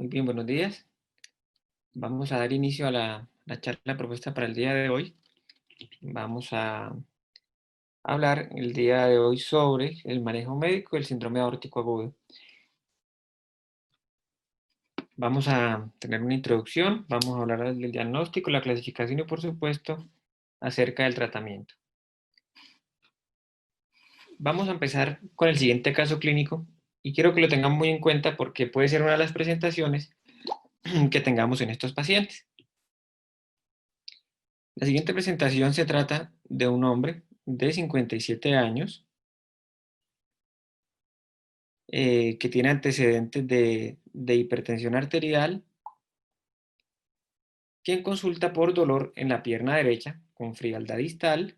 Muy bien, buenos días. Vamos a dar inicio a la charla propuesta para el día de hoy. Vamos a hablar el día de hoy sobre el manejo médico del síndrome aórtico agudo. Vamos a tener una introducción, vamos a hablar del diagnóstico, la clasificación y, por supuesto, acerca del tratamiento. Vamos a empezar con el siguiente caso clínico y quiero que lo tengan muy en cuenta porque puede ser una de las presentaciones que tengamos en estos pacientes. La siguiente presentación se trata de un hombre de 57 años que tiene antecedentes de hipertensión arterial, quien consulta por dolor en la pierna derecha, con frialdad distal,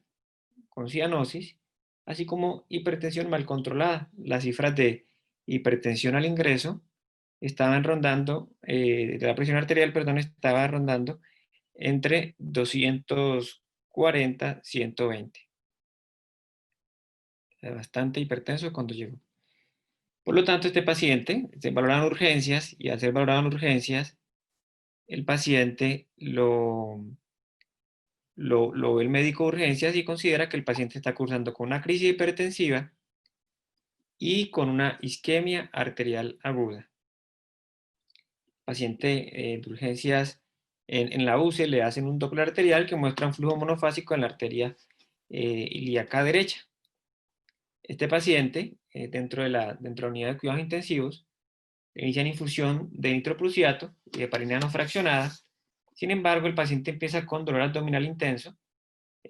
con cianosis, así como hipertensión mal controlada. Las cifras de hipertensión al ingreso estaban rondando, de la presión arterial, perdón, estaba rondando entre 240, 120. Bastante hipertenso cuando llegó. Por lo tanto, este paciente se valora en urgencias y al ser valorado en urgencias, el paciente lo ve el médico de urgencias y considera que el paciente está cursando con una crisis hipertensiva y con una isquemia arterial aguda. Paciente de urgencias en la UCI le hacen un Doppler arterial que muestra un flujo monofásico en la arteria ilíaca derecha. Este paciente, dentro de la unidad de cuidados intensivos, inician infusión de nitroprusiato y de heparina no fraccionada. Sin embargo, el paciente empieza con dolor abdominal intenso,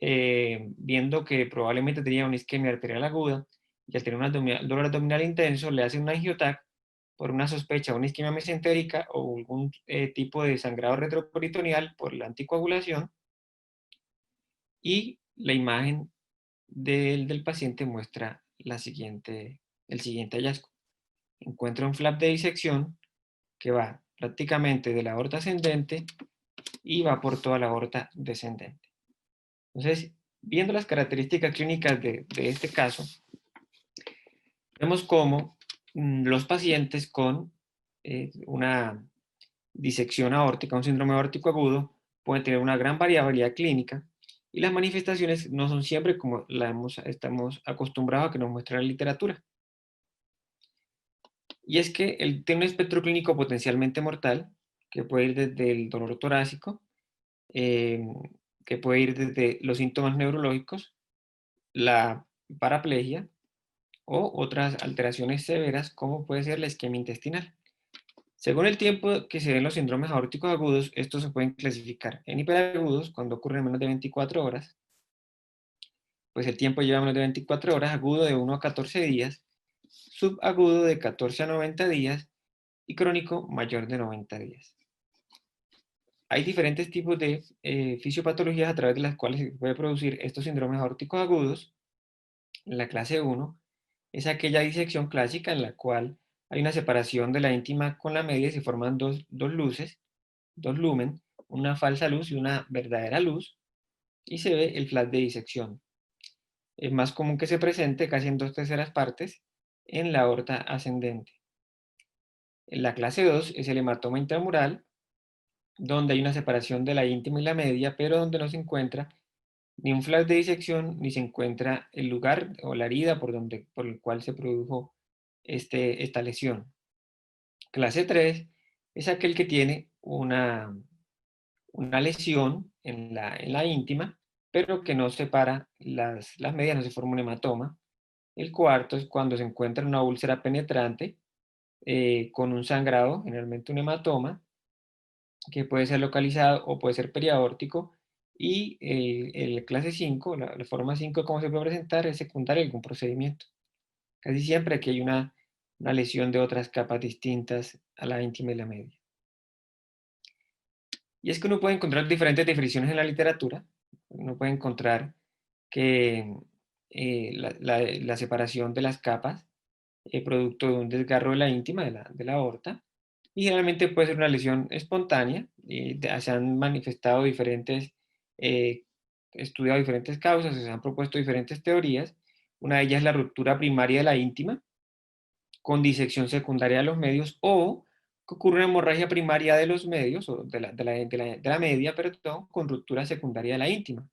viendo que probablemente tenía una isquemia arterial aguda, y al tener un dolor abdominal intenso, le hacen un angiotac por una sospecha de una isquemia mesentérica o algún tipo de sangrado retroperitoneal por la anticoagulación, y la imagen del paciente muestra el siguiente hallazgo. Encuentra un flap de disección que va prácticamente de la aorta ascendente y va por toda la aorta descendente. Entonces, viendo las características clínicas de este caso, vemos cómo los pacientes con una disección aórtica, un síndrome aórtico agudo, pueden tener una gran variabilidad clínica y las manifestaciones no son siempre como estamos acostumbrados a que nos muestre la literatura. Y es que él tiene un espectro clínico potencialmente mortal, que puede ir desde el dolor torácico, eh, que puede ir desde los síntomas neurológicos, la paraplegia o otras alteraciones severas como puede ser la isquemia intestinal. Según el tiempo que se den los síndromes aórticos agudos, estos se pueden clasificar en hiperagudos cuando ocurren en menos de 24 horas, pues el tiempo lleva menos de 24 horas, agudo de 1 a 14 días, subagudo de 14 a 90 días y crónico mayor de 90 días. Hay diferentes tipos de fisiopatologías a través de las cuales se puede producir estos síndromes aórticos agudos. La clase 1 es aquella disección clásica en la cual hay una separación de la íntima con la media y se forman dos luces, dos lumen, una falsa luz y una verdadera luz, y se ve el flash de disección. Es más común que se presente casi en 2/3 partes en la aorta ascendente. La clase 2 es el hematoma intramural, donde hay una separación de la íntima y la media, pero donde no se encuentra ni un flash de disección, ni se encuentra el lugar o la herida por el cual se produjo esta lesión. Clase 3 es aquel que tiene una lesión en la íntima, pero que no separa las medias, no se forma un hematoma. El cuarto es cuando se encuentra una úlcera penetrante con un sangrado, generalmente un hematoma, que puede ser localizado o puede ser periaórtico. Y el clase 5, la forma 5, cómo se puede presentar, es secundaria a algún procedimiento. Casi siempre aquí hay una lesión de otras capas distintas a la íntima y la media. Y es que uno puede encontrar diferentes definiciones en la literatura. Uno puede encontrar que la separación de las capas producto de un desgarro de la íntima, de la aorta, y generalmente puede ser una lesión espontánea. Se han manifestado eh, estudiado diferentes causas, se han propuesto diferentes teorías. Una de ellas es la ruptura primaria de la íntima, con disección secundaria de los medios, o que ocurre una hemorragia primaria de los medios, o de la media, perdón, con ruptura secundaria de la íntima.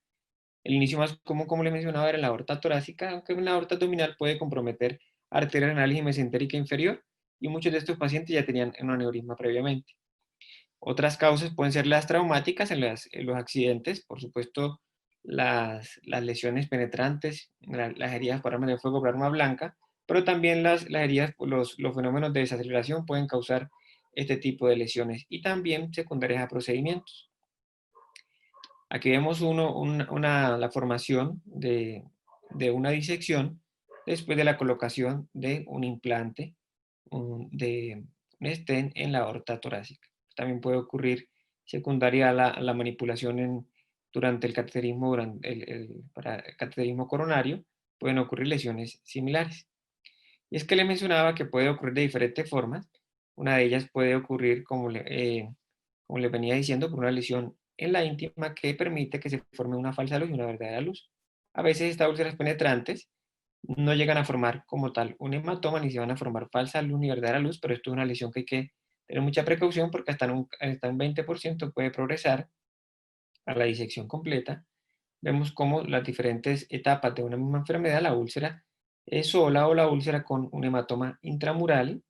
El inicio más común, como le mencionaba, era la aorta torácica, aunque en la aorta abdominal puede comprometer arteria renal y mesentérica inferior, y muchos de estos pacientes ya tenían un aneurisma previamente. Otras causas pueden ser las traumáticas en los accidentes, por supuesto, las lesiones penetrantes, las heridas por arma de fuego por arma blanca, pero también las heridas, los fenómenos de desaceleración pueden causar este tipo de lesiones y también secundarias a procedimientos. Aquí vemos la formación de una disección después de la colocación de un implante, de un stent en la aorta torácica. También puede ocurrir secundaria a la manipulación durante el cateterismo, para el cateterismo coronario, pueden ocurrir lesiones similares. Y es que le mencionaba que puede ocurrir de diferentes formas. Una de ellas puede ocurrir, como le venía diciendo, por una lesión en la íntima que permite que se forme una falsa luz y una verdadera luz. A veces estas úlceras penetrantes no llegan a formar como tal un hematoma ni se van a formar falsa luz ni verdadera luz, pero esto es una lesión que hay que tener mucha precaución porque hasta un 20% puede progresar a la disección completa. Vemos cómo las diferentes etapas de una misma enfermedad, la úlcera sola o la úlcera con un hematoma intramural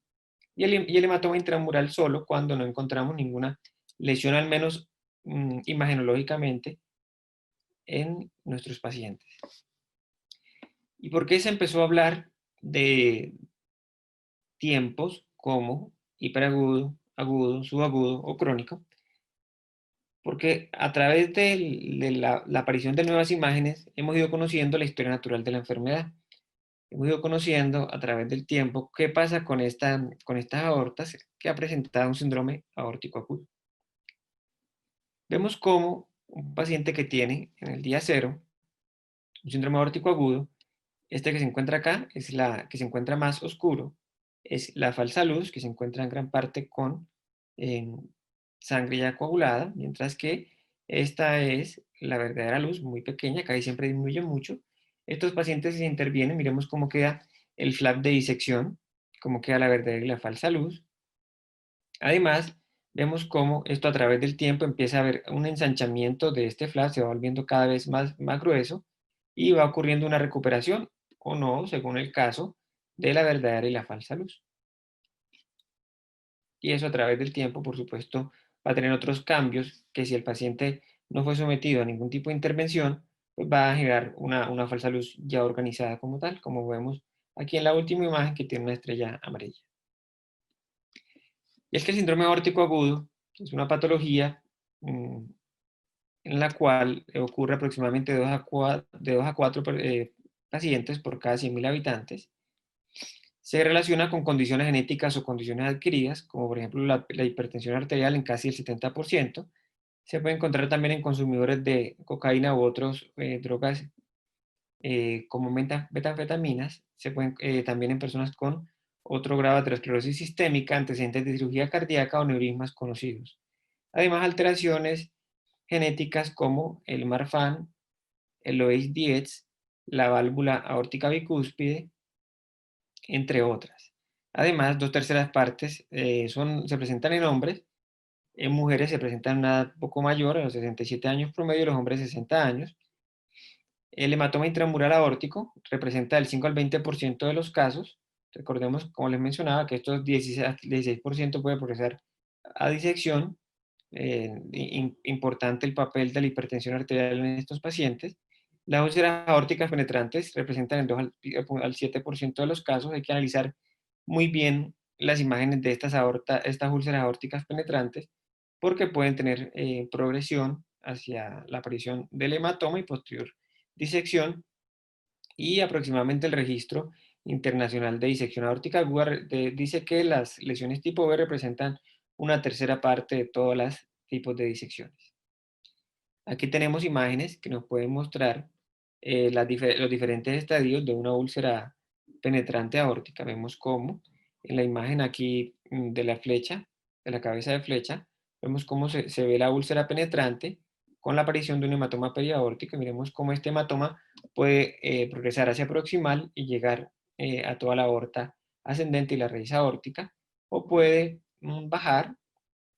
y el hematoma intramural solo cuando no encontramos ninguna lesión, al menos imagenológicamente, en nuestros pacientes. ¿Y por qué se empezó a hablar de tiempos como hiperagudo, agudo, subagudo o crónico? Porque a través de la aparición de nuevas imágenes hemos ido conociendo la historia natural de la enfermedad. Hemos ido conociendo a través del tiempo qué pasa con estas aortas que ha presentado un síndrome aórtico agudo. Vemos cómo un paciente que tiene en el día cero un síndrome aórtico agudo, este que se encuentra acá es la que se encuentra más oscuro, es la falsa luz que se encuentra en gran parte con eh, sangre ya coagulada, mientras que esta es la verdadera luz, muy pequeña, casi siempre disminuye mucho. Estos pacientes, si se intervienen, miremos cómo queda el flap de disección, cómo queda la verdadera y la falsa luz. Además, vemos cómo esto a través del tiempo empieza a haber un ensanchamiento de este flap, se va volviendo cada vez más grueso y va ocurriendo una recuperación o no, según el caso, de la verdadera y la falsa luz. Y eso a través del tiempo, por supuesto, va a tener otros cambios que si el paciente no fue sometido a ningún tipo de intervención, pues va a generar una falsa luz ya organizada como tal, como vemos aquí en la última imagen que tiene una estrella amarilla. Y es que el síndrome aórtico agudo es una patología en la cual ocurre aproximadamente de 2 a 4 pacientes por cada 100.000 habitantes. Se relaciona con condiciones genéticas o condiciones adquiridas, como por ejemplo la hipertensión arterial en casi el 70%. Se puede encontrar también en consumidores de cocaína u otras drogas como metanfetaminas. Se pueden también en personas con otro grado de aterosclerosis sistémica, antecedentes de cirugía cardíaca o neurismas conocidos. Además, alteraciones genéticas como el Marfan, el OH10, la válvula aórtica bicúspide, entre otras. Además, 2/3 partes se presentan en hombres, en mujeres se presentan en una edad poco mayor, a los 67 años promedio, y los hombres 60 años. El hematoma intramural aórtico representa del 5 al 20% de los casos. Recordemos, como les mencionaba, que estos 16% puede progresar a disección. Importante el papel de la hipertensión arterial en estos pacientes. Las úlceras aórticas penetrantes representan el 2 al 7% de los casos. Hay que analizar muy bien las imágenes de estas úlceras aórticas penetrantes porque pueden tener progresión hacia la aparición del hematoma y posterior disección, y aproximadamente el registro internacional de disección aórtica aguda dice que las lesiones tipo B representan una tercera parte de todos los tipos de disecciones. Aquí tenemos imágenes que nos pueden mostrar los diferentes estadios de una úlcera penetrante aórtica. Vemos cómo en la imagen aquí de la flecha, de la cabeza de flecha, vemos cómo se ve la úlcera penetrante con la aparición de un hematoma periaórtico. Miremos cómo este hematoma puede progresar hacia proximal y llegar a toda la aorta ascendente y la raíz aórtica, o puede bajar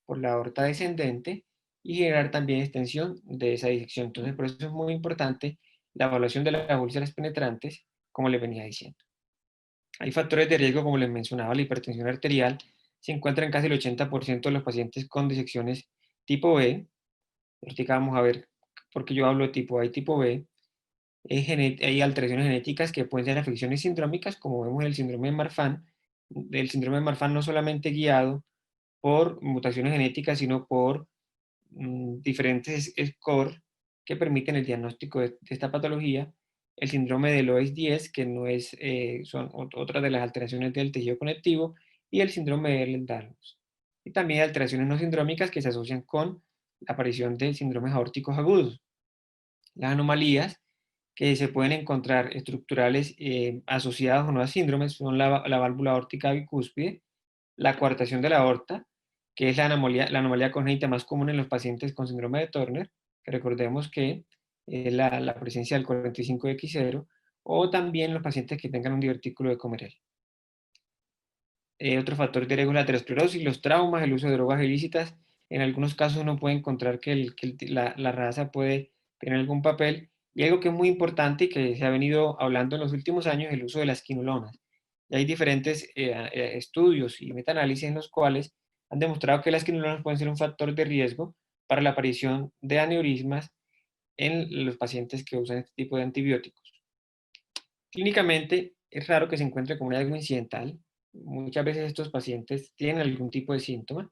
por la aorta descendente y generar también extensión de esa disección. Entonces, por eso es muy importante la evaluación de las úlceras penetrantes, como les venía diciendo. Hay factores de riesgo, como les mencionaba, la hipertensión arterial se encuentra en casi el 80% de los pacientes con disecciones tipo B. Ahorita vamos a ver por qué yo hablo de tipo A y tipo B. Hay alteraciones genéticas que pueden ser afecciones sindrómicas, como vemos en el síndrome de Marfan. El síndrome de Marfan no solamente guiado por mutaciones genéticas, sino por diferentes scores que permiten el diagnóstico de esta patología. El síndrome de Loeys-Diez, que no es, son otras de las alteraciones del tejido conectivo, y el síndrome de Ehlers-Danlos. Y también alteraciones no sindrómicas que se asocian con la aparición de síndromes aórticos agudos. Las anomalías que se pueden encontrar estructurales asociadas o no a síndromes son la válvula aórtica bicúspide, la coartación de la aorta, que es la anomalía congénita más común en los pacientes con síndrome de Turner, que recordemos que es la presencia del 45X0, o también los pacientes que tengan un divertículo de Comerel. Otro factor de riesgo es la aterosclerosis, los traumas, el uso de drogas ilícitas. En algunos casos uno puede encontrar que la raza puede tener algún papel. Y algo que es muy importante y que se ha venido hablando en los últimos años es el uso de las quinolonas. Y hay diferentes estudios y metaanálisis en los cuales han demostrado que las quinolonas pueden ser un factor de riesgo para la aparición de aneurismas en los pacientes que usan este tipo de antibióticos. Clínicamente, es raro que se encuentre como un hallazgo incidental. Muchas veces estos pacientes tienen algún tipo de síntoma.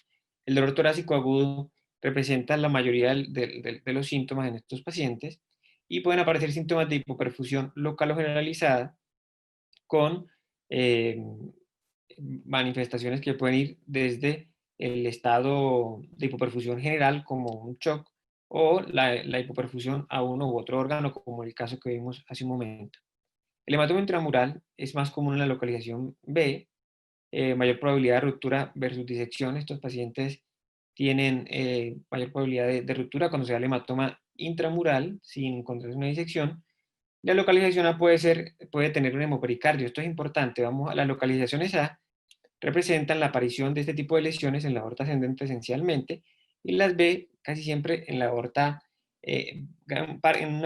El dolor torácico agudo representa la mayoría de los síntomas en estos pacientes y pueden aparecer síntomas de hipoperfusión local o generalizada con eh, manifestaciones que pueden ir desde el estado de hipoperfusión general como un shock o la hipoperfusión a uno u otro órgano como el caso que vimos hace un momento. El hematoma intramural es más común en la localización B, mayor probabilidad de ruptura versus disección. Estos pacientes tienen mayor probabilidad de ruptura cuando se da el hematoma intramural sin encontrarse una disección. La localización A puede tener un hemopericardio. Esto es importante. Vamos a las localizaciones A representan la aparición de este tipo de lesiones en la aorta ascendente esencialmente, y las B casi siempre en la aorta.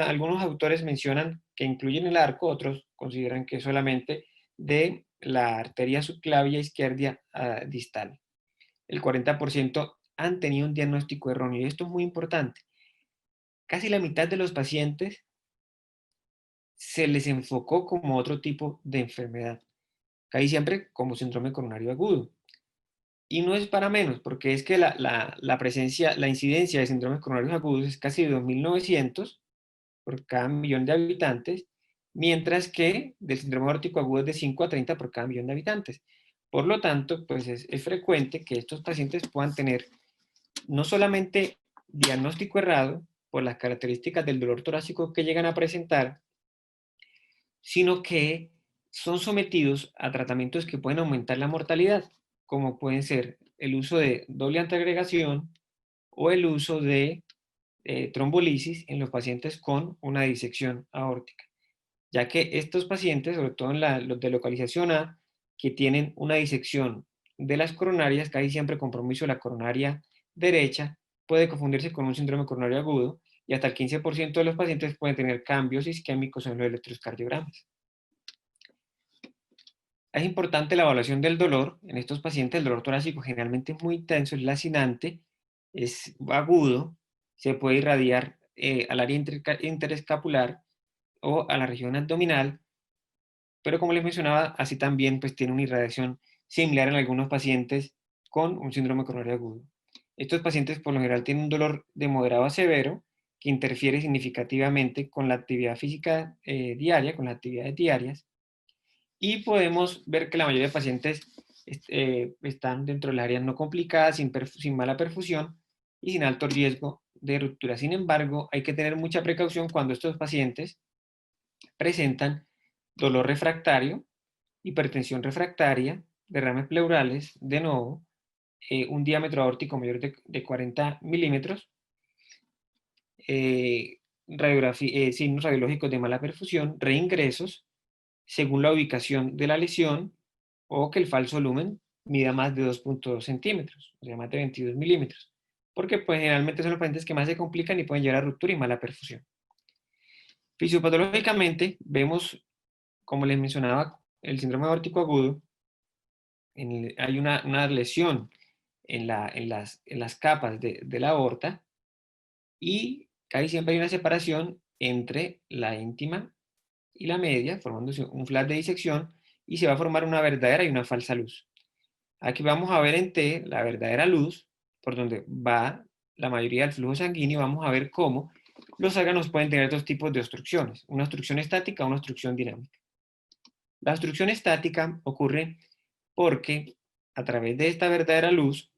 Algunos autores mencionan que incluyen el arco, otros consideran que solamente de la arteria subclavia izquierda distal. El 40% han tenido un diagnóstico erróneo, y esto es muy importante. Casi la mitad de los pacientes se les enfocó como otro tipo de enfermedad, casi siempre como síndrome coronario agudo. Y no es para menos, porque es que la incidencia de síndromes coronarios agudos es casi de 2.900 por cada millón de habitantes, mientras que del síndrome aórtico agudo es de 5 a 30 por cada millón de habitantes. Por lo tanto, pues es frecuente que estos pacientes puedan tener no solamente diagnóstico errado por las características del dolor torácico que llegan a presentar, sino que son sometidos a tratamientos que pueden aumentar la mortalidad, como pueden ser el uso de doble antiagregación o el uso de trombolisis en los pacientes con una disección aórtica, ya que estos pacientes, sobre todo en los de localización A, que tienen una disección de las coronarias, casi siempre compromiso de la coronaria derecha, puede confundirse con un síndrome coronario agudo, y hasta el 15% de los pacientes pueden tener cambios isquémicos en los electrocardiogramas. Es importante la evaluación del dolor. En estos pacientes el dolor torácico generalmente es muy intenso, es lacinante, es agudo, se puede irradiar al área interescapular o a la región abdominal, pero como les mencionaba, así también pues, tiene una irradiación similar en algunos pacientes con un síndrome coronario agudo. Estos pacientes por lo general tienen un dolor de moderado a severo que interfiere significativamente con la actividad física diaria, con las actividades diarias, y podemos ver que la mayoría de pacientes están dentro de las áreas no complicadas, sin mala perfusión y sin alto riesgo de ruptura. Sin embargo, hay que tener mucha precaución cuando estos pacientes presentan dolor refractario, hipertensión refractaria, derrames pleurales, de nuevo, un diámetro aórtico mayor de 40 milímetros, signos radiológicos de mala perfusión, reingresos, según la ubicación de la lesión, o que el falso lumen mida más de 2,2 centímetros, o sea, más de 22 milímetros, porque pues generalmente son los pacientes que más se complican y pueden llevar a ruptura y mala perfusión. Fisiopatológicamente, vemos, como les mencionaba, el síndrome aórtico agudo, hay una lesión en las capas de la aorta, y casi siempre hay una separación entre la íntima y la media, formándose un flash de disección, y se va a formar una verdadera y una falsa luz. Aquí vamos a ver en T la verdadera luz, por donde va la mayoría del flujo sanguíneo. Vamos a ver cómo los órganos pueden tener dos tipos de obstrucciones, una obstrucción estática o una obstrucción dinámica. La obstrucción estática ocurre porque a través de esta verdadera luz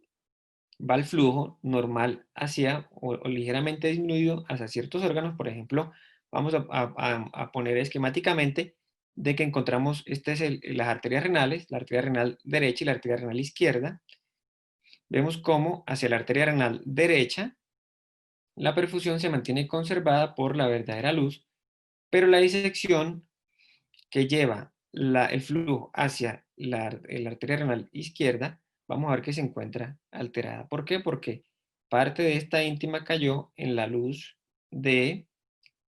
va el flujo normal hacia o ligeramente disminuido hacia ciertos órganos. Por ejemplo, vamos a poner esquemáticamente de que encontramos, las arterias renales, la arteria renal derecha y la arteria renal izquierda. Vemos cómo hacia la arteria renal derecha la perfusión se mantiene conservada por la verdadera luz, pero la disección que lleva el flujo hacia la arteria renal izquierda, vamos a ver que se encuentra alterada. ¿Por qué? Porque parte de esta íntima cayó en la luz de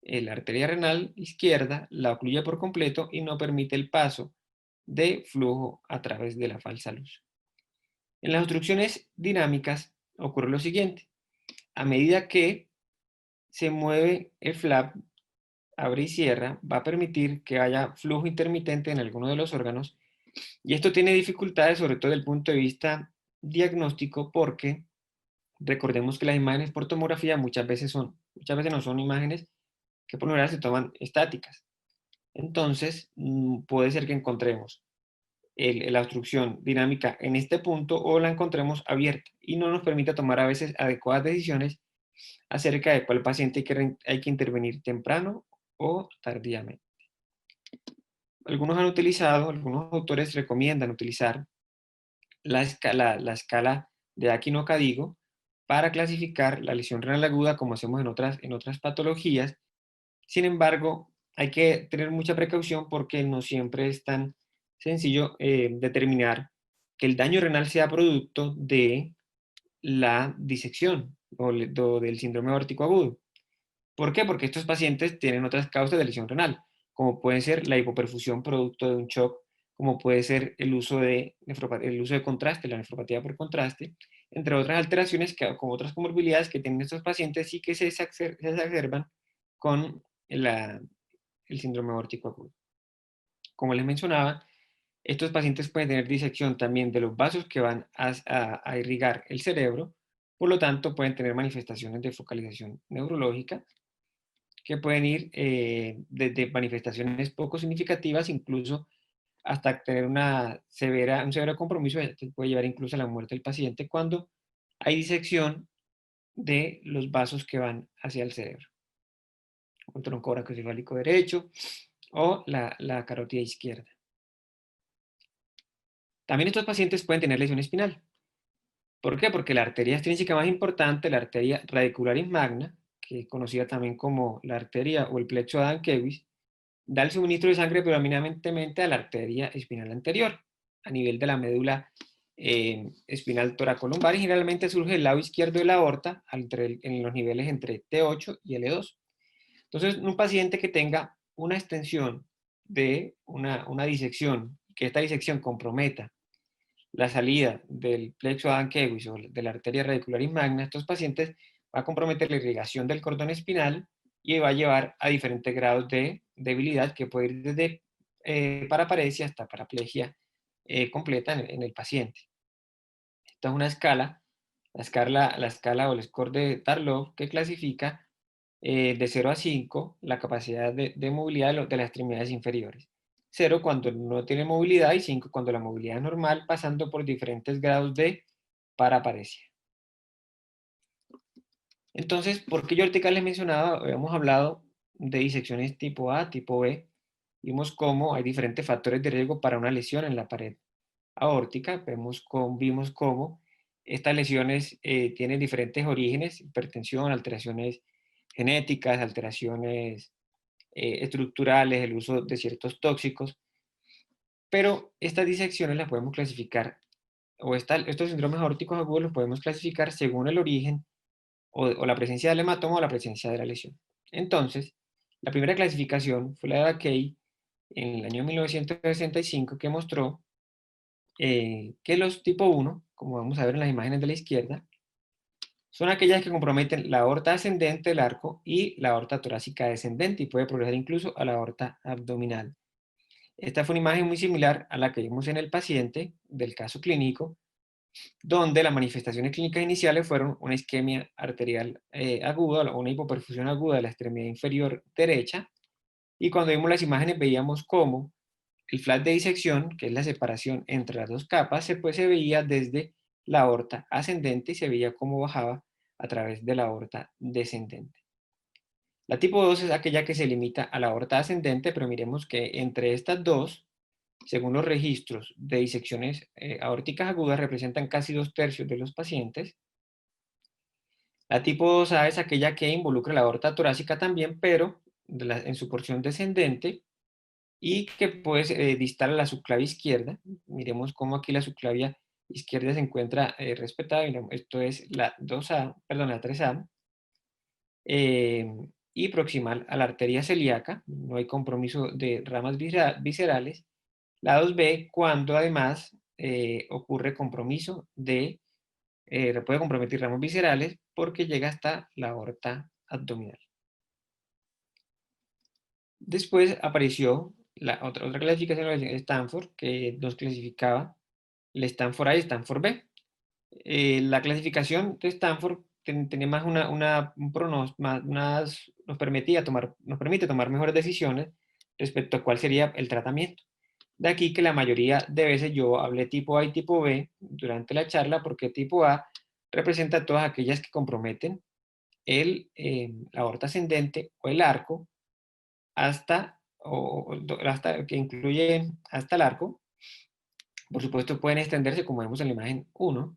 la arteria renal izquierda, la ocluye por completo y no permite el paso de flujo a través de la falsa luz. En las obstrucciones dinámicas ocurre lo siguiente. A medida que se mueve el flap, abre y cierra, va a permitir que haya flujo intermitente en alguno de los órganos, y esto tiene dificultades, sobre todo desde el punto de vista diagnóstico, porque recordemos que las imágenes por tomografía muchas veces no son imágenes que por lo general se toman estáticas. Entonces, puede ser que encontremos la obstrucción dinámica en este punto o la encontremos abierta y no nos permite tomar a veces adecuadas decisiones acerca de cuál paciente hay que intervenir temprano o tardíamente. Algunos autores recomiendan utilizar la escala de Aquino-Cadigo para clasificar la lesión renal aguda, como hacemos en otras patologías. Sin embargo, hay que tener mucha precaución porque no siempre es tan sencillo determinar que el daño renal sea producto de la disección o del síndrome aórtico agudo. ¿Por qué? Porque estos pacientes tienen otras causas de lesión renal, como puede ser la hipoperfusión producto de un shock, como puede ser el uso de contraste, la nefropatía por contraste, entre otras alteraciones con otras comorbilidades que tienen estos pacientes y que se exacerban con el síndrome aórtico agudo. Como les mencionaba, estos pacientes pueden tener disección también de los vasos que van a irrigar el cerebro, por lo tanto pueden tener manifestaciones de focalización neurológica que pueden ir desde manifestaciones poco significativas, incluso hasta tener un severo compromiso que puede llevar incluso a la muerte del paciente cuando hay disección de los vasos que van hacia el cerebro, el tronco brachioencefálico derecho o la carótida izquierda. También estos pacientes pueden tener lesión espinal. ¿Por qué? Porque la arteria extrínseca más importante, la arteria radicularis magna, que es conocida también como la arteria o el plexo Adams-Lewis, da el suministro de sangre predominantemente a la arteria espinal anterior, a nivel de la médula espinal toracolumbar, y generalmente surge del lado izquierdo de la aorta en los niveles entre T8 y L2. Entonces, un paciente que tenga una extensión de una disección, que esta disección comprometa la salida del plexo Adams-Lewis o de la arteria radicularis magna, estos pacientes va a comprometer la irrigación del cordón espinal y va a llevar a diferentes grados de debilidad que puede ir desde paraparesia hasta paraplegia completa en el paciente. Esta es una escala, la escala o el score de Tarlov, que clasifica de 0 a 5 la capacidad de movilidad de las extremidades inferiores. 0 cuando no tiene movilidad y 5 cuando la movilidad es normal, pasando por diferentes grados de paraparesia. Entonces, ¿por qué yo ahorita les mencionaba? Habíamos hablado de disecciones tipo A, tipo B. Vimos cómo hay diferentes factores de riesgo para una lesión en la pared aórtica. Vimos cómo estas lesiones tienen diferentes orígenes: hipertensión, alteraciones genéticas, alteraciones estructurales, el uso de ciertos tóxicos. Pero estas disecciones las podemos clasificar estos síndromes aórticos agudos los podemos clasificar según el origen o la presencia del hematoma o la presencia de la lesión. Entonces, la primera clasificación fue la de Bakay en el año 1965, que mostró que los tipo 1, como vamos a ver en las imágenes de la izquierda, son aquellas que comprometen la aorta ascendente del arco y la aorta torácica descendente y puede progresar incluso a la aorta abdominal. Esta fue una imagen muy similar a la que vimos en el paciente del caso clínico, donde las manifestaciones clínicas iniciales fueron una isquemia arterial aguda o una hipoperfusión aguda de la extremidad inferior derecha, y cuando vimos las imágenes veíamos cómo el flat de disección, que es la separación entre las dos capas, se veía desde la aorta ascendente y se veía cómo bajaba a través de la aorta descendente. La tipo 2 es aquella que se limita a la aorta ascendente, pero miremos que entre estas dos, según los registros de disecciones aórticas agudas, representan casi 2/3 de los pacientes. La tipo 2A es aquella que involucra la aorta torácica también, pero en su porción descendente, y que puede distal a la subclavia izquierda. Miremos cómo aquí la subclavia izquierda se encuentra respetada. Miremos, esto es la 2A, perdón, la 3A. Y proximal a la arteria celíaca, no hay compromiso de ramas viscerales. La 2B, cuando además ocurre compromiso puede comprometer ramos viscerales porque llega hasta la aorta abdominal. Después apareció la otra clasificación de Stanford, que nos clasificaba el Stanford A y Stanford B. La clasificación de Stanford tenía más nos permite tomar mejores decisiones respecto a cuál sería el tratamiento. De aquí que la mayoría de veces yo hablé tipo A y tipo B durante la charla, porque tipo A representa todas aquellas que comprometen la aorta ascendente o el arco hasta que incluye hasta el arco. Por supuesto pueden extenderse como vemos en la imagen 1.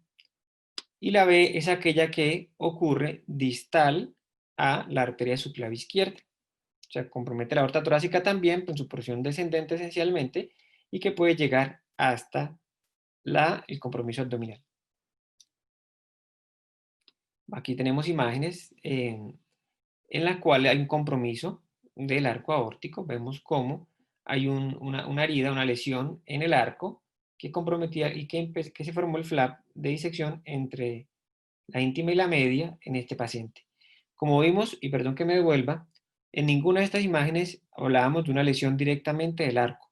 Y la B es aquella que ocurre distal a la arteria subclavia izquierda. O sea, compromete la aorta torácica también, en su porción descendente esencialmente, y que puede llegar hasta el compromiso abdominal. Aquí tenemos imágenes en la cual hay un compromiso del arco aórtico. Vemos cómo hay una herida, una lesión en el arco que comprometía y que se formó el flap de disección entre la íntima y la media en este paciente. Como vimos, y perdón que me devuelva, en ninguna de estas imágenes hablábamos de una lesión directamente del arco,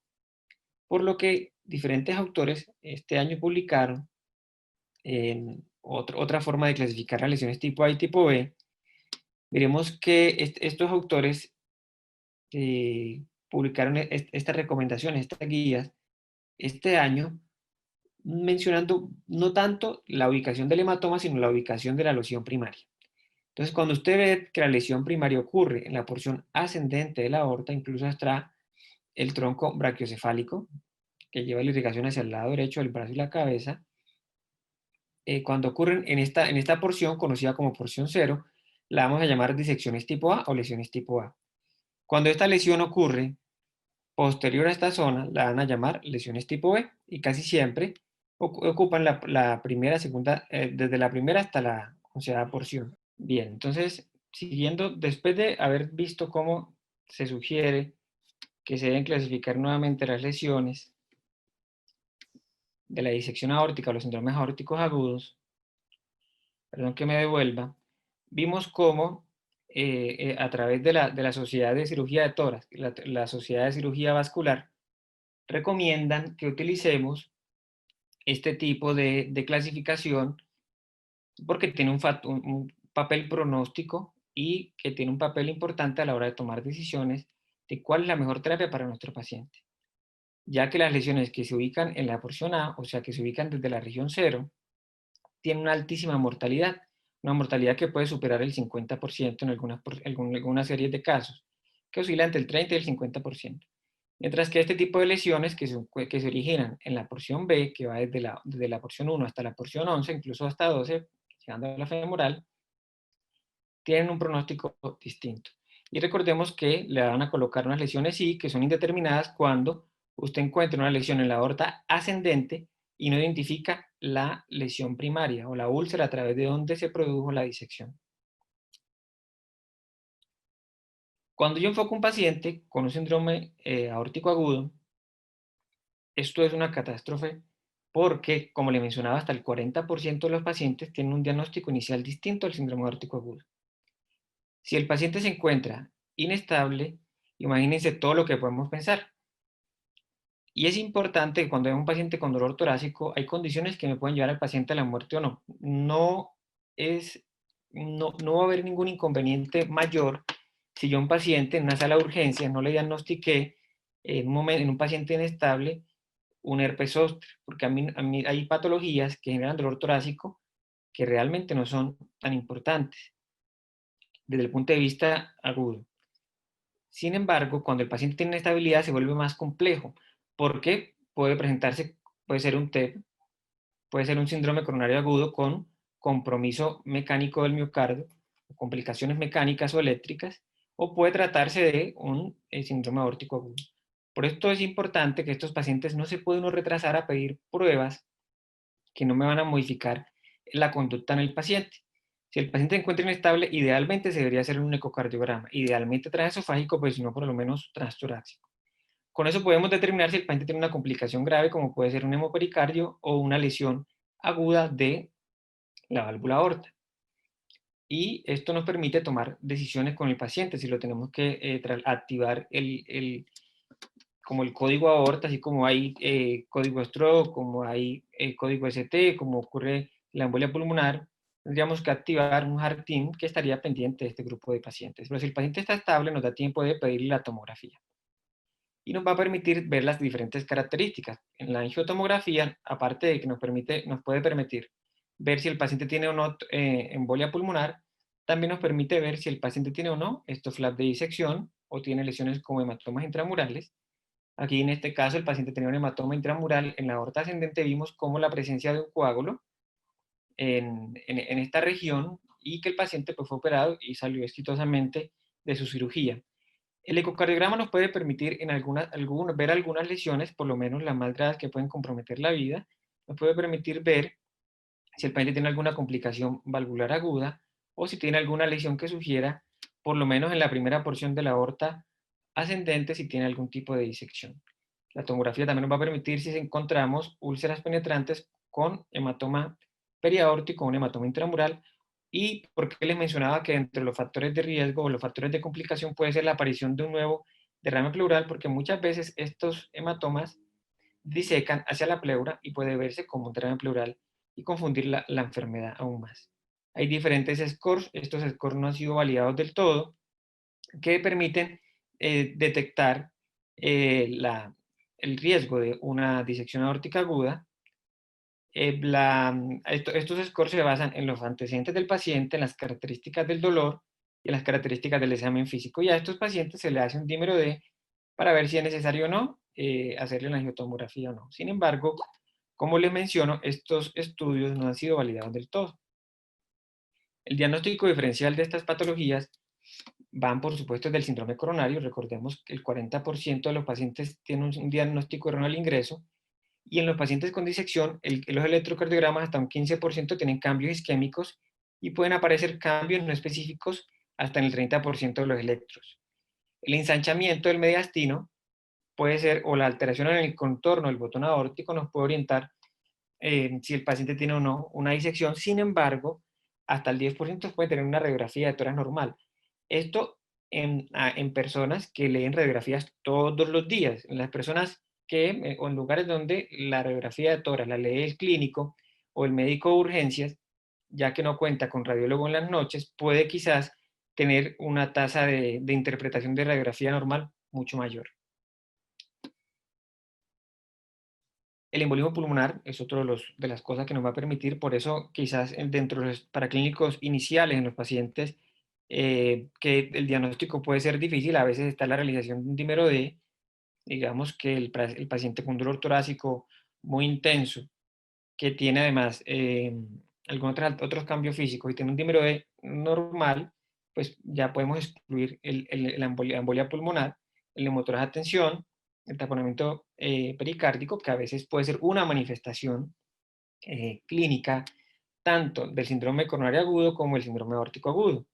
por lo que diferentes autores este año publicaron otra forma de clasificar las lesiones tipo A y tipo B. Veremos que estos autores publicaron estas recomendaciones, estas guías, este año, mencionando no tanto la ubicación del hematoma, sino la ubicación de la lesión primaria. Entonces, cuando usted ve que la lesión primaria ocurre en la porción ascendente de la aorta, incluso hasta el tronco brachiocefálico, que lleva la irrigación hacia el lado derecho del brazo y la cabeza, cuando ocurren en esta porción, conocida como porción cero, la vamos a llamar disecciones tipo A o lesiones tipo A. Cuando esta lesión ocurre posterior a esta zona, la van a llamar lesiones tipo B, y casi siempre ocupan la primera, segunda, desde la primera hasta la 11ª porción. Bien, entonces, siguiendo, después de haber visto cómo se sugiere que se deben clasificar nuevamente las lesiones de la disección aórtica o los síndromes aórticos agudos, perdón que me devuelva, vimos cómo a través de la Sociedad de Cirugía de Tórax, la Sociedad de Cirugía Vascular, recomiendan que utilicemos este tipo de clasificación porque tiene un papel pronóstico y que tiene un papel importante a la hora de tomar decisiones de cuál es la mejor terapia para nuestro paciente. Ya que las lesiones que se ubican en la porción A, o sea, que se ubican desde la región 0, tienen una altísima mortalidad, una mortalidad que puede superar el 50% en algunas series de casos, que oscila entre el 30 y el 50%. Mientras que este tipo de lesiones que se originan en la porción B, que va desde la porción 1 hasta la porción 11, incluso hasta 12, llegando a la femoral, tienen un pronóstico distinto. Y recordemos que le van a colocar unas lesiones I que son indeterminadas cuando usted encuentra una lesión en la aorta ascendente y no identifica la lesión primaria o la úlcera a través de donde se produjo la disección. Cuando yo enfoco a un paciente con un síndrome aórtico agudo, esto es una catástrofe porque, como le mencionaba, hasta el 40% de los pacientes tienen un diagnóstico inicial distinto al síndrome aórtico agudo. Si el paciente se encuentra inestable, imagínense todo lo que podemos pensar. Y es importante que cuando hay un paciente con dolor torácico, hay condiciones que me pueden llevar al paciente a la muerte o no. No va a haber ningún inconveniente mayor si yo a un paciente en una sala de urgencias no le diagnostiqué en un paciente inestable un herpes zóster, porque a mí hay patologías que generan dolor torácico que realmente no son tan importantes desde el punto de vista agudo. Sin embargo, cuando el paciente tiene inestabilidad se vuelve más complejo, porque puede ser un TEP, puede ser un síndrome coronario agudo con compromiso mecánico del miocardio, complicaciones mecánicas o eléctricas, o puede tratarse de un síndrome aórtico agudo. Por esto es importante que estos pacientes no se pueden retrasar a pedir pruebas que no me van a modificar la conducta en el paciente. Si el paciente se encuentra inestable, idealmente se debería hacer un ecocardiograma, idealmente transesofágico, pues si no por lo menos transtorácico. Con eso podemos determinar si el paciente tiene una complicación grave, como puede ser un hemopericardio o una lesión aguda de la válvula aorta. Y esto nos permite tomar decisiones con el paciente, si lo tenemos que activar como el código aorta, así como hay código stroke, como hay código ST, como ocurre la embolia pulmonar, tendríamos que activar un heart team que estaría pendiente de este grupo de pacientes. Pero si el paciente está estable, nos da tiempo de pedirle la tomografía. Y nos va a permitir ver las diferentes características. En la angiotomografía, aparte de que nos puede permitir ver si el paciente tiene o no embolia pulmonar, también nos permite ver si el paciente tiene o no estos flaps de disección o tiene lesiones como hematomas intramurales. Aquí en este caso el paciente tenía un hematoma intramural en la aorta ascendente, vimos cómo la presencia de un coágulo en esta región y que el paciente pues, fue operado y salió exitosamente de su cirugía. El ecocardiograma nos puede permitir ver algunas lesiones, por lo menos las más graves que pueden comprometer la vida, nos puede permitir ver si el paciente tiene alguna complicación valvular aguda o si tiene alguna lesión que sugiera, por lo menos en la primera porción de la aorta ascendente, si tiene algún tipo de disección. La tomografía también nos va a permitir si encontramos úlceras penetrantes con hematoma periaórtico o un hematoma intramural. Y porque les mencionaba que entre los factores de riesgo o los factores de complicación puede ser la aparición de un nuevo derrame pleural, porque muchas veces estos hematomas disecan hacia la pleura y puede verse como un derrame pleural y confundir la enfermedad aún más. Hay diferentes scores, estos scores no han sido validados del todo, que permiten detectar el riesgo de una disección aórtica aguda. Estos scores se basan en los antecedentes del paciente, en las características del dolor y en las características del examen físico. Y a estos pacientes se le hace un dímero D para ver si es necesario o no hacerle una angiotomografía o no. Sin embargo, como les menciono, estos estudios no han sido validados del todo. El diagnóstico diferencial de estas patologías van, por supuesto, del síndrome coronario. Recordemos que el 40% de los pacientes tienen un diagnóstico renal ingreso y en los pacientes con disección, los electrocardiogramas hasta un 15% tienen cambios isquémicos y pueden aparecer cambios no específicos hasta en el 30% de los electros. El ensanchamiento del mediastino puede ser, o la alteración en el contorno del botón aórtico nos puede orientar si el paciente tiene o no una disección. Sin embargo, hasta el 10% puede tener una radiografía de tórax normal. Esto en personas que leen radiografías todos los días. En las personas o en lugares donde la radiografía de tórax la lee el clínico o el médico de urgencias, ya que no cuenta con radiólogo en las noches, puede quizás tener una tasa de interpretación de radiografía normal mucho mayor. El embolismo pulmonar es otro de las cosas que nos va a permitir, por eso quizás dentro de los paraclínicos iniciales en los pacientes, que el diagnóstico puede ser difícil, a veces está la realización de un dímero D, digamos que el paciente con dolor torácico muy intenso, que tiene además algunos otros cambios físicos y tiene un dímero D normal, pues ya podemos excluir la embolia pulmonar, el neumotórax a tensión, el taponamiento pericárdico, que a veces puede ser una manifestación clínica tanto del síndrome coronario agudo como el síndrome aórtico agudo.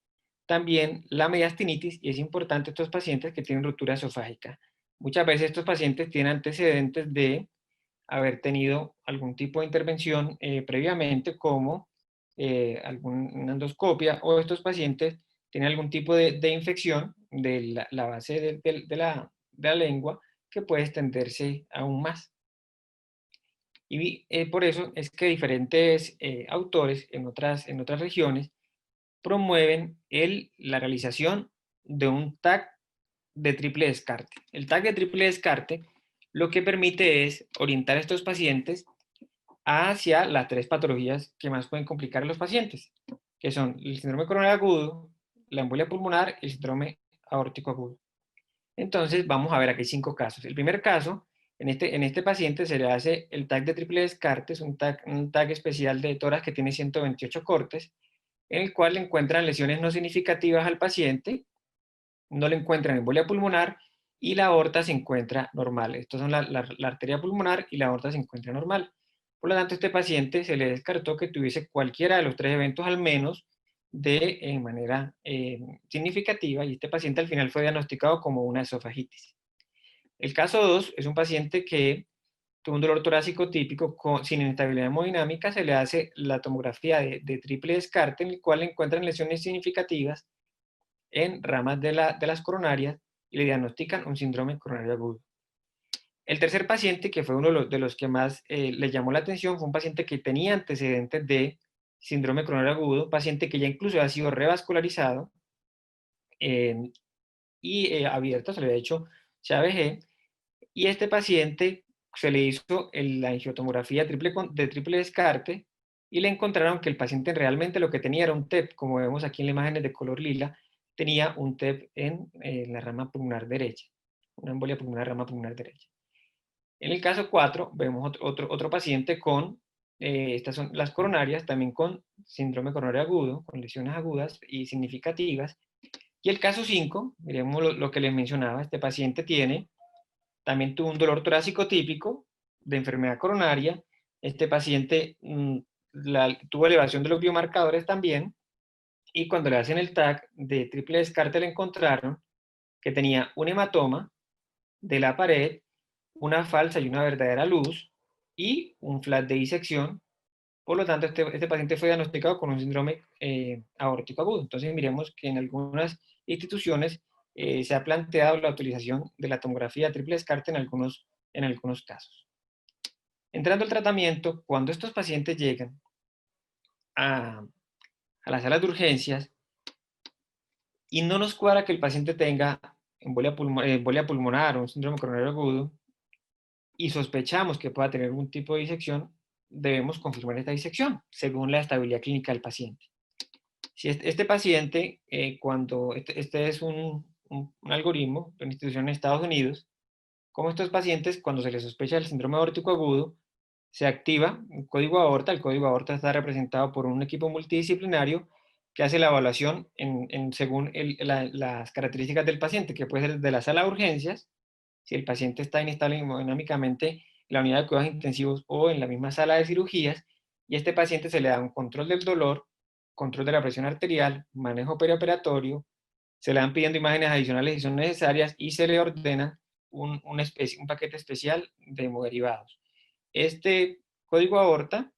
También la mediastinitis, y es importante estos pacientes que tienen ruptura esofágica. Muchas veces estos pacientes tienen antecedentes de haber tenido algún tipo de intervención previamente, como alguna endoscopia, o estos pacientes tienen algún tipo de infección de la base de la lengua que puede extenderse aún más. Y por eso es que diferentes autores en otras regiones promueven la realización de un TAC de triple descarte. El TAC de triple descarte lo que permite es orientar a estos pacientes hacia las tres patologías que más pueden complicar a los pacientes, que son el síndrome coronario agudo, la embolia pulmonar y el síndrome aórtico agudo. Entonces, vamos a ver aquí 5 casos. El primer caso, en este paciente se le hace el TAC de triple descarte, es un TAC especial de tórax que tiene 128 cortes, en el cual le encuentran lesiones no significativas al paciente, no le encuentran embolia pulmonar y la aorta se encuentra normal. Estos son la arteria pulmonar y la aorta se encuentra normal. Por lo tanto, a este paciente se le descartó que tuviese cualquiera de los 3 eventos al menos de manera significativa, y este paciente al final fue diagnosticado como una esofagitis. El caso 2 es un paciente que tuvo un dolor torácico típico sin inestabilidad hemodinámica. Se le hace la tomografía de triple descarte, en el cual encuentran lesiones significativas en ramas de las coronarias y le diagnostican un síndrome coronario agudo. El tercer paciente, que fue uno de los que más le llamó la atención, fue un paciente que tenía antecedentes de síndrome coronario agudo, paciente que ya incluso ha sido revascularizado eh, y abierto, se le había hecho CABG, y este paciente se le hizo la angiotomografía de triple descarte y le encontraron que el paciente realmente lo que tenía era un TEP, como vemos aquí en la imagen de color lila, tenía un TEP en la rama pulmonar derecha, una embolia pulmonar, rama pulmonar derecha. En el caso 4 vemos otro paciente con, estas son las coronarias, también con síndrome coronario agudo, con lesiones agudas y significativas. Y el caso 5, miremos lo que les mencionaba, este paciente también tuvo un dolor torácico típico de enfermedad coronaria. Este paciente tuvo elevación de los biomarcadores también, y cuando le hacen el TAC de triple descarte le encontraron que tenía un hematoma de la pared, una falsa y una verdadera luz, y un flash de disección. Por lo tanto, este paciente fue diagnosticado con un síndrome aórtico agudo. Entonces, miremos que en algunas instituciones se ha planteado la utilización de la tomografía triple descarte en algunos casos. Entrando al tratamiento, cuando estos pacientes llegan a, a las salas de urgencias y no nos cuadra que el paciente tenga embolia pulmonar o un síndrome coronario agudo, y sospechamos que pueda tener algún tipo de disección, debemos confirmar esta disección según la estabilidad clínica del paciente. Si este paciente, cuando este es un algoritmo de una institución en Estados Unidos, como estos pacientes, cuando se les sospecha el síndrome aórtico agudo, se activa un código aorta. El código aorta está representado por un equipo multidisciplinario que hace la evaluación según las características del paciente, que puede ser de la sala de urgencias, si el paciente está inestable hemodinámicamente en la unidad de cuidados intensivos o en la misma sala de cirugías, y a este paciente se le da un control del dolor, control de la presión arterial, manejo perioperatorio, se le van pidiendo imágenes adicionales si son necesarias, y se le ordena un paquete especial de hemoderivados. Este código aorta,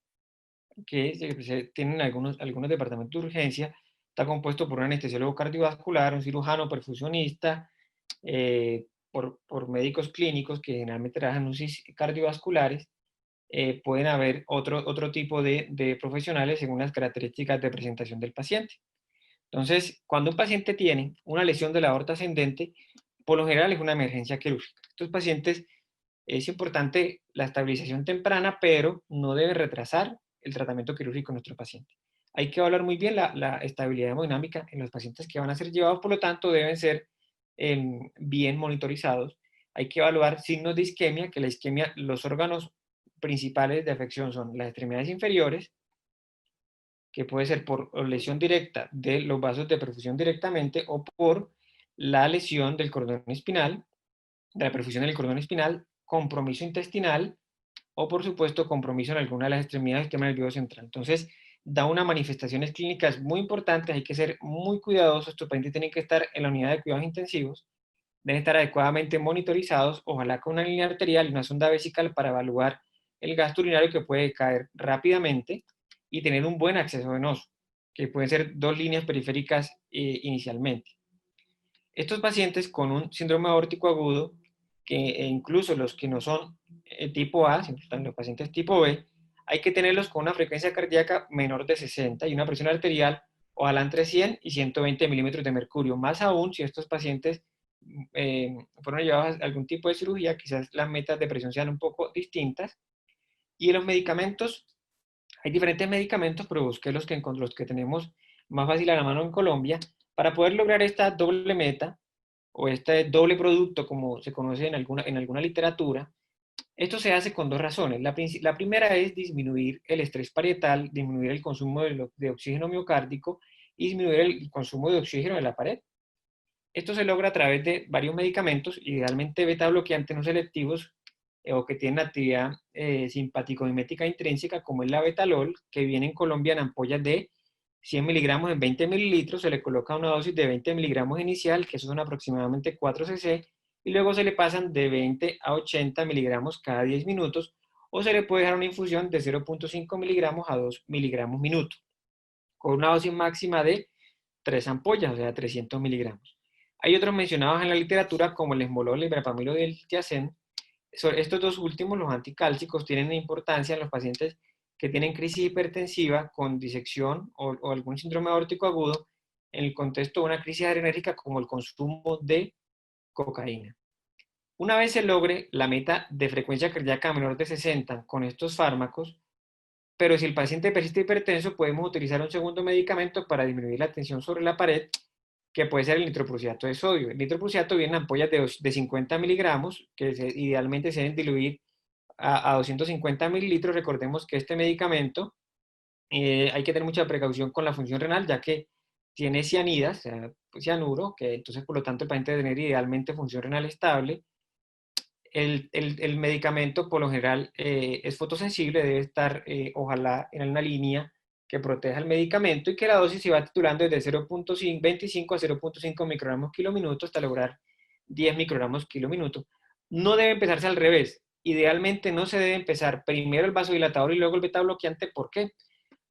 que tienen algunos departamentos de urgencia, está compuesto por un anestesiólogo cardiovascular, un cirujano perfusionista, por médicos clínicos que generalmente trabajan en UCI cardiovasculares. Pueden haber otro tipo de profesionales según las características de presentación del paciente. Entonces, cuando un paciente tiene una lesión de la aorta ascendente, por lo general es una emergencia quirúrgica. Estos pacientes es importante la estabilización temprana, pero no debe retrasar el tratamiento quirúrgico en nuestro paciente. Hay que evaluar muy bien la estabilidad hemodinámica en los pacientes que van a ser llevados, por lo tanto deben ser bien monitorizados. Hay que evaluar signos de isquemia, que la isquemia, los órganos principales de afección son las extremidades inferiores, que puede ser por lesión directa de los vasos de perfusión directamente o por la lesión del cordón espinal, de la perfusión del cordón espinal, compromiso intestinal o, por supuesto, compromiso en alguna de las extremidades del sistema nervioso central. Entonces, da unas manifestaciones clínicas muy importantes, hay que ser muy cuidadosos, estos pacientes tienen que estar en la unidad de cuidados intensivos, deben estar adecuadamente monitorizados, ojalá con una línea arterial y una sonda vesical para evaluar el gasto urinario que puede caer rápidamente y tener un buen acceso venoso, que pueden ser dos líneas periféricas inicialmente. Estos pacientes con un síndrome aórtico agudo, e incluso los que no son tipo A, sino están los pacientes tipo B, hay que tenerlos con una frecuencia cardíaca menor de 60 y una presión arterial ojalá entre 100 y 120 milímetros de mercurio. Más aún si estos pacientes fueron llevados a algún tipo de cirugía, quizás las metas de presión sean un poco distintas. Y en los medicamentos, hay diferentes medicamentos, pero busqué los que tenemos más fácil a la mano en Colombia, para poder lograr esta doble meta, o este doble producto, como se conoce en alguna literatura. Esto se hace con dos razones. La primera es disminuir el estrés parietal, disminuir el consumo de oxígeno miocárdico y disminuir el consumo de oxígeno de la pared. Esto se logra a través de varios medicamentos, idealmente beta bloqueantes no selectivos o que tienen actividad simpático-mimética intrínseca, como es la betalol, que viene en Colombia en ampollas de 100 miligramos en 20 mililitros, se le coloca una dosis de 20 miligramos inicial, que son aproximadamente 4 cc, y luego se le pasan de 20 a 80 miligramos cada 10 minutos, o se le puede dejar una infusión de 0.5 miligramos a 2 miligramos minuto, con una dosis máxima de 3 ampollas, o sea, 300 miligramos. Hay otros mencionados en la literatura como el esmolol y el verapamilo del tiacén. Estos dos últimos, los anticálcicos, tienen importancia en los pacientes que tienen crisis hipertensiva con disección o algún síndrome aórtico agudo en el contexto de una crisis adrenérgica como el consumo de cocaína. Una vez se logre la meta de frecuencia cardíaca menor de 60 con estos fármacos, pero si el paciente persiste hipertenso, podemos utilizar un segundo medicamento para disminuir la tensión sobre la pared, que puede ser el nitroprusiato de sodio. El nitroprusiato viene en ampollas de 50 miligramos, que idealmente se deben diluir a 250 mililitros. Recordemos que este medicamento hay que tener mucha precaución con la función renal, ya que tiene cianidas, o sea, cianuro, que entonces por lo tanto el paciente debe tener idealmente función renal estable. El medicamento por lo general es fotosensible, debe estar ojalá en una línea que proteja el medicamento y que la dosis se va titulando desde 0.25 a 0.5 microgramos kilominuto hasta lograr 10 microgramos kilominuto. No debe empezarse al revés. Idealmente no se debe empezar primero el vasodilatador y luego el beta bloqueante. ¿Por qué?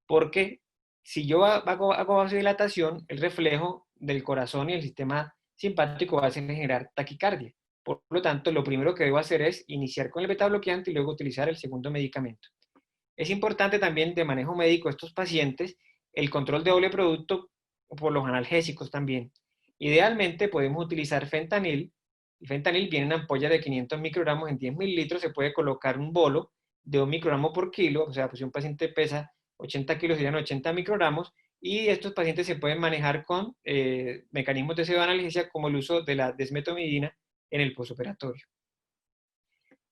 Porque si yo hago vasodilatación, el reflejo del corazón y el sistema simpático va a generar taquicardia. Por lo tanto, lo primero que debo hacer es iniciar con el beta bloqueante y luego utilizar el segundo medicamento. Es importante también de manejo médico de estos pacientes el control de doble producto por los analgésicos también. Idealmente podemos utilizar fentanil. El fentanil viene en ampollas de 500 microgramos en 10 mililitros. Se puede colocar un bolo de 1 microgramo por kilo. O sea, pues si un paciente pesa 80 kilos serían 80 microgramos. Y estos pacientes se pueden manejar con mecanismos de pseudoanalgesia como el uso de la desmetomidina en el postoperatorio.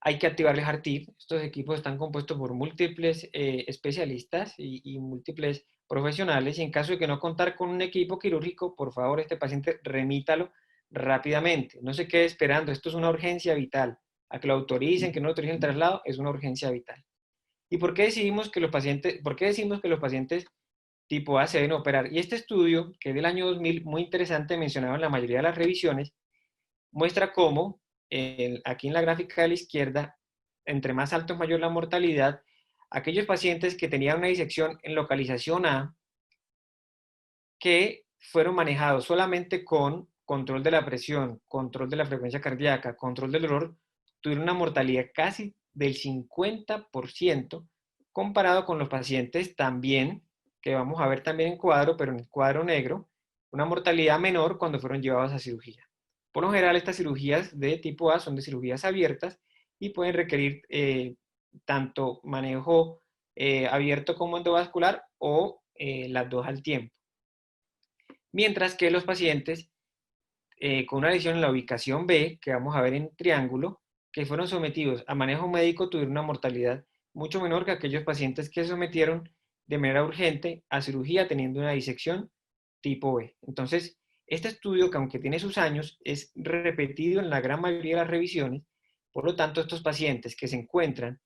Hay que activar el HARTIF. Estos equipos están compuestos por múltiples especialistas y múltiples profesionales. Y en caso de que no contar con un equipo quirúrgico, por favor, este paciente remítalo rápidamente. No se quede esperando. Esto es una urgencia vital. A que lo autoricen, que no autoricen el traslado, es una urgencia vital. ¿Y por qué decimos que los pacientes tipo A se deben operar? Y este estudio, que es del año 2000, muy interesante, mencionado en la mayoría de las revisiones, muestra cómo, aquí en la gráfica de la izquierda, entre más alto es mayor la mortalidad, aquellos pacientes que tenían una disección en localización A, que fueron manejados solamente con control de la presión, control de la frecuencia cardíaca, control del dolor, tuvieron una mortalidad casi del 50%, comparado con los pacientes también, que vamos a ver también en cuadro, pero en el cuadro negro, una mortalidad menor cuando fueron llevados a cirugía. Por lo general, estas cirugías de tipo A son de cirugías abiertas y pueden requerir tanto manejo abierto como endovascular o las dos al tiempo. Mientras que los pacientes con una lesión en la ubicación B, que vamos a ver en triángulo, que fueron sometidos a manejo médico tuvieron una mortalidad mucho menor que aquellos pacientes que se sometieron de manera urgente a cirugía teniendo una disección tipo B. Entonces, Este estudio, que aunque tiene sus años, es repetido en la gran mayoría de las revisiones. Por lo tanto, estos pacientes que se encuentran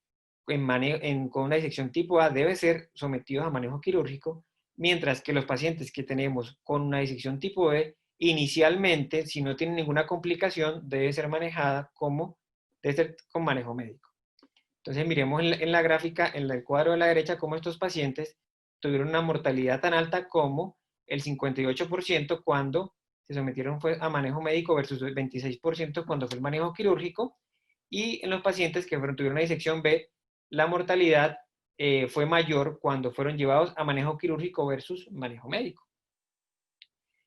con una disección tipo A deben ser sometidos a manejo quirúrgico, mientras que los pacientes que tenemos con una disección tipo B, inicialmente, si no tienen ninguna complicación, debe ser manejada debe ser con manejo médico. Entonces miremos en la gráfica, en el cuadro de la derecha, cómo estos pacientes tuvieron una mortalidad tan alta como el 58% cuando se sometieron fue a manejo médico versus el 26% cuando fue el manejo quirúrgico. Y en los pacientes que tuvieron una disección B, la mortalidad fue mayor cuando fueron llevados a manejo quirúrgico versus manejo médico.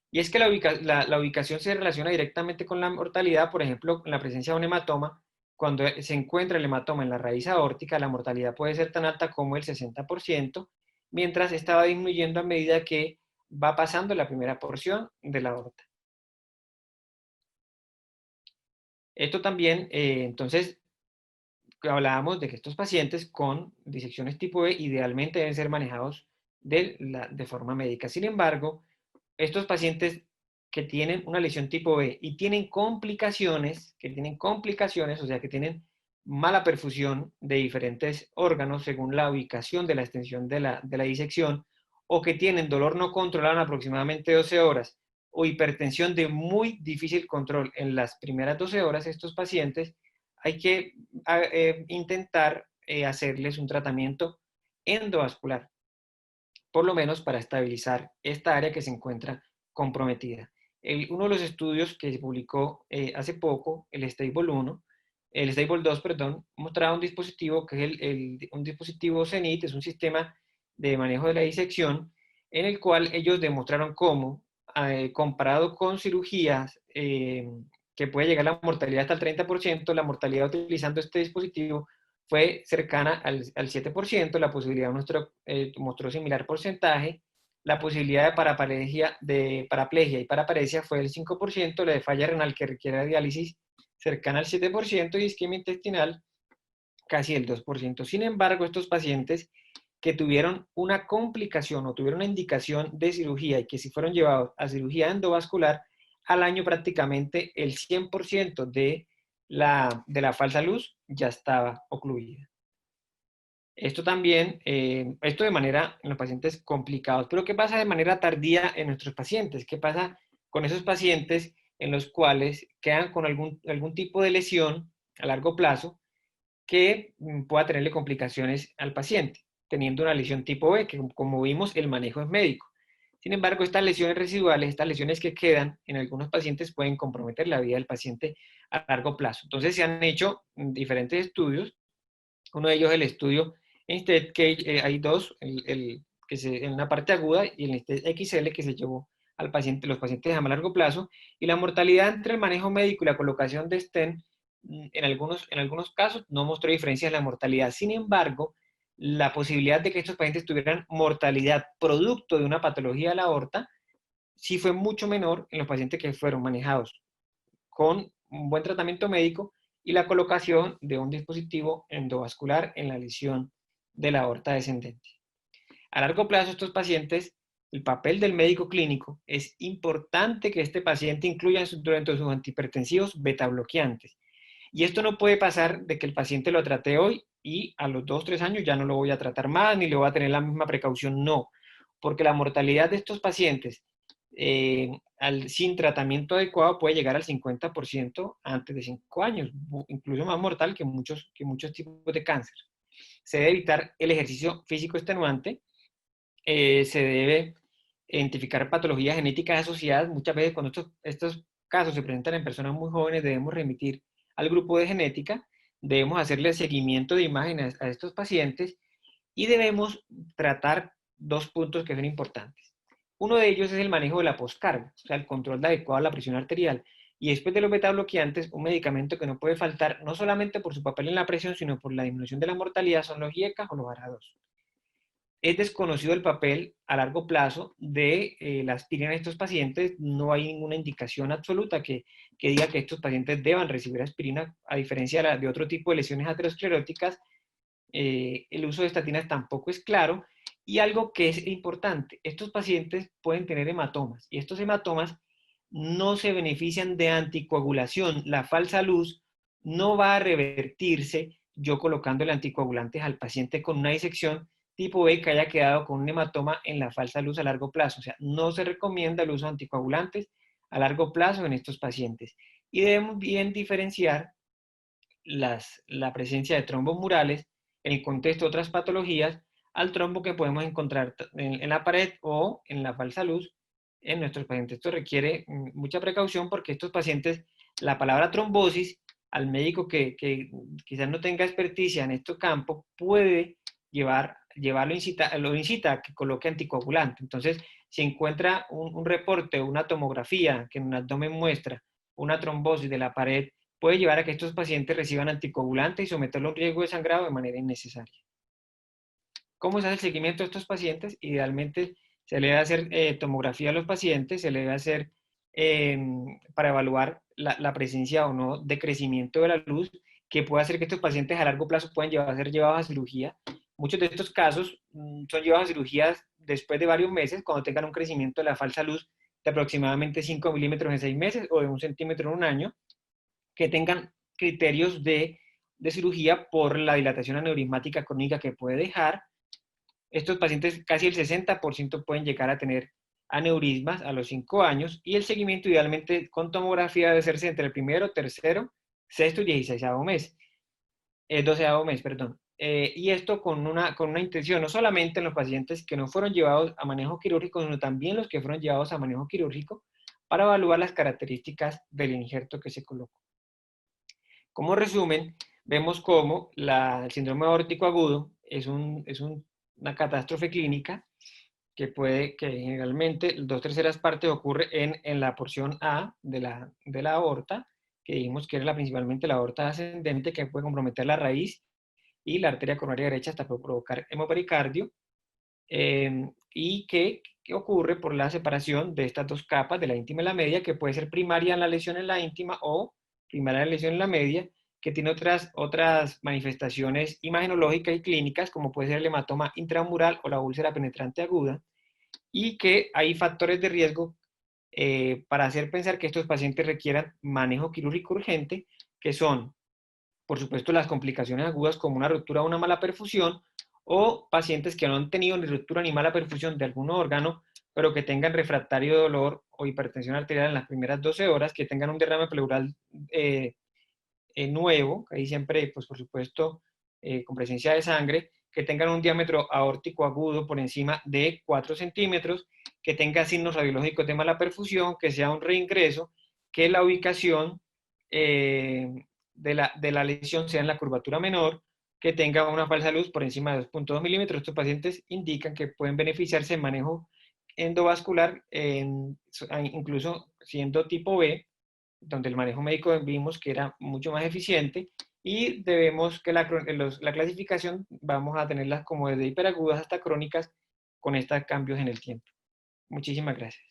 Y es que la ubicación se relaciona directamente con la mortalidad. Por ejemplo, en la presencia de un hematoma, cuando se encuentra el hematoma en la raíz aórtica, la mortalidad puede ser tan alta como el 60%, mientras esta va disminuyendo a medida que va pasando la primera porción de la aorta. Esto también, entonces, hablábamos de que estos pacientes con disecciones tipo B idealmente deben ser manejados de forma médica. Sin embargo, estos pacientes que tienen una lesión tipo B y tienen complicaciones, o sea, que tienen mala perfusión de diferentes órganos según la ubicación de la extensión de la disección, o que tienen dolor no controlado en aproximadamente 12 horas, o hipertensión de muy difícil control en las primeras 12 horas, estos pacientes hay que intentar hacerles un tratamiento endovascular, por lo menos para estabilizar esta área que se encuentra comprometida. Uno de los estudios que se publicó hace poco, el Stable 2, perdón, mostraba un dispositivo que es un dispositivo CENIT, es un sistema de manejo de la disección, en el cual ellos demostraron cómo, comparado con cirugías que puede llegar a la mortalidad hasta el 30%, la mortalidad utilizando este dispositivo fue cercana al 7%, la posibilidad mostró similar porcentaje, la posibilidad de paraplegia y paraparesia fue el 5%, la de falla renal que requiere diálisis cercana al 7% y isquemia intestinal casi el 2%. Sin embargo, estos pacientes que tuvieron una complicación o tuvieron una indicación de cirugía y que si fueron llevados a cirugía endovascular, al año prácticamente el 100% de la falsa luz ya estaba ocluida. Esto también, esto de manera en los pacientes complicados, pero ¿qué pasa de manera tardía en nuestros pacientes? ¿Qué pasa con esos pacientes en los cuales quedan con algún tipo de lesión a largo plazo que pueda tenerle complicaciones al paciente, teniendo una lesión tipo B, que como vimos, el manejo es médico? Sin embargo, estas lesiones residuales, estas lesiones que quedan en algunos pacientes pueden comprometer la vida del paciente a largo plazo. Entonces se han hecho diferentes estudios. Uno de ellos es el estudio INSTED, que hay dos, en una parte aguda y el INSTED XL que se llevó los pacientes a más largo plazo, y la mortalidad entre el manejo médico y la colocación de stent en algunos casos no mostró diferencias en la mortalidad. Sin embargo, la posibilidad de que estos pacientes tuvieran mortalidad producto de una patología de la aorta sí fue mucho menor en los pacientes que fueron manejados con un buen tratamiento médico y la colocación de un dispositivo endovascular en la lesión de la aorta descendente. A largo plazo, estos pacientes, el papel del médico clínico, es importante que este paciente incluya dentro de sus antihipertensivos beta-bloqueantes. Y esto no puede pasar de que el paciente lo trate hoy y a los 2 o 3 años ya no lo voy a tratar más ni le voy a tener la misma precaución. No, porque la mortalidad de estos pacientes sin tratamiento adecuado puede llegar al 50% antes de 5 años, incluso más mortal que muchos tipos de cáncer. Se debe evitar el ejercicio físico extenuante, se debe identificar patologías genéticas asociadas. Muchas veces cuando estos casos se presentan en personas muy jóvenes debemos remitir al grupo de genética, debemos hacerle seguimiento de imágenes a estos pacientes y debemos tratar 2 puntos que son importantes. Uno de ellos es el manejo de la poscarga, o sea, el control adecuado de la presión arterial. Y después de los beta-bloqueantes, un medicamento que no puede faltar, no solamente por su papel en la presión, sino por la disminución de la mortalidad, son los IECA o los ARA2. Es desconocido el papel a largo plazo de la aspirina en estos pacientes. No hay ninguna indicación absoluta que diga que estos pacientes deban recibir aspirina, a diferencia de otro tipo de lesiones ateroscleróticas. El uso de estatinas tampoco es claro. Y algo que es importante, estos pacientes pueden tener hematomas y estos hematomas no se benefician de anticoagulación. La falsa luz no va a revertirse yo colocándole anticoagulantes al paciente con una disección tipo B que haya quedado con un hematoma en la falsa luz a largo plazo. O sea, no se recomienda el uso de anticoagulantes a largo plazo en estos pacientes. Y debemos bien diferenciar la presencia de trombos murales en el contexto de otras patologías al trombo que podemos encontrar en la pared o en la falsa luz en nuestros pacientes. Esto requiere mucha precaución porque estos pacientes, la palabra trombosis, al médico que quizás no tenga experticia en este campo, puede lo incita a que coloque anticoagulante. Entonces, si encuentra un reporte o una tomografía que en un abdomen muestra una trombosis de la pared, puede llevar a que estos pacientes reciban anticoagulantes y someterlos a un riesgo de sangrado de manera innecesaria. ¿Cómo se hace el seguimiento de estos pacientes? Idealmente se le debe hacer tomografía a los pacientes, se le debe hacer para evaluar la presencia o no de crecimiento de la luz, que puede hacer que estos pacientes a largo plazo puedan ser llevados a cirugía. Muchos de estos casos son llevados a cirugías después de varios meses, cuando tengan un crecimiento de la falsa luz de aproximadamente 5 milímetros en 6 meses o de 1 centímetro en un año, que tengan criterios de cirugía por la dilatación aneurismática crónica que puede dejar. Estos pacientes, casi el 60% pueden llegar a tener aneurismas a los 5 años y el seguimiento idealmente con tomografía debe hacerse entre el primero, tercero, sexto y 16º mes, 12º mes, perdón. Y esto con una intención, no solamente en los pacientes que no fueron llevados a manejo quirúrgico, sino también los que fueron llevados a manejo quirúrgico para evaluar las características del injerto que se colocó. Como resumen, vemos cómo el síndrome aórtico agudo es una catástrofe clínica que generalmente 2/3 partes ocurre en la porción A de la aorta, que dijimos que era principalmente la aorta ascendente, que puede comprometer la raíz y la arteria coronaria derecha hasta puede provocar hemopericardio, y que ocurre por la separación de estas dos capas, de la íntima y la media, que puede ser primaria en la lesión en la íntima o primaria en la lesión en la media, que tiene otras manifestaciones imagenológicas y clínicas, como puede ser el hematoma intramural o la úlcera penetrante aguda, y que hay factores de riesgo para hacer pensar que estos pacientes requieran manejo quirúrgico urgente, que son, por supuesto, las complicaciones agudas como una ruptura o una mala perfusión, o pacientes que no han tenido ni ruptura ni mala perfusión de algún órgano, pero que tengan refractario dolor o hipertensión arterial en las primeras 12 horas, que tengan un derrame pleural nuevo, ahí siempre, pues por supuesto, con presencia de sangre, que tengan un diámetro aórtico agudo por encima de 4 centímetros, que tenga signos radiológicos de mala perfusión, que sea un reingreso, que la ubicación de la lesión sea en la curvatura menor, que tenga una falsa luz por encima de 2.2 milímetros. Estos pacientes indican que pueden beneficiarse de manejo endovascular, incluso siendo tipo B, donde el manejo médico vimos que era mucho más eficiente, y debemos que la clasificación vamos a tenerlas como desde hiperagudas hasta crónicas con estos cambios en el tiempo. Muchísimas gracias.